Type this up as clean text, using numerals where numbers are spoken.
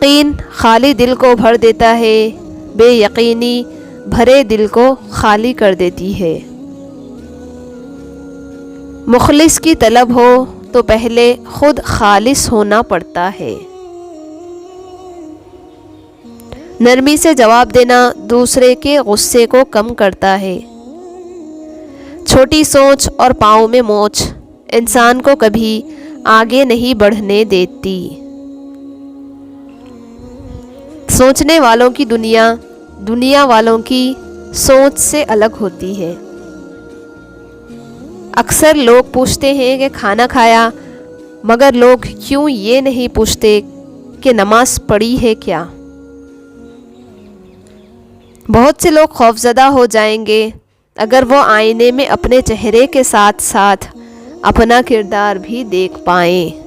یقین خالی دل کو بھر دیتا ہے، بے یقینی بھرے دل کو خالی کر دیتی ہے۔ مخلص کی طلب ہو تو پہلے خود خالص ہونا پڑتا ہے۔ نرمی سے جواب دینا دوسرے کے غصے کو کم کرتا ہے۔ چھوٹی سوچ اور پاؤں میں موچ انسان کو کبھی آگے نہیں بڑھنے دیتی۔ سوچنے والوں کی دنیا والوں کی سوچ سے الگ ہوتی ہے۔ اکثر لوگ پوچھتے ہیں کہ کھانا کھایا، مگر لوگ کیوں یہ نہیں پوچھتے کہ نماز پڑھی ہے کیا؟ بہت سے لوگ خوفزدہ ہو جائیں گے اگر وہ آئینے میں اپنے چہرے کے ساتھ ساتھ اپنا کردار بھی دیکھ پائیں۔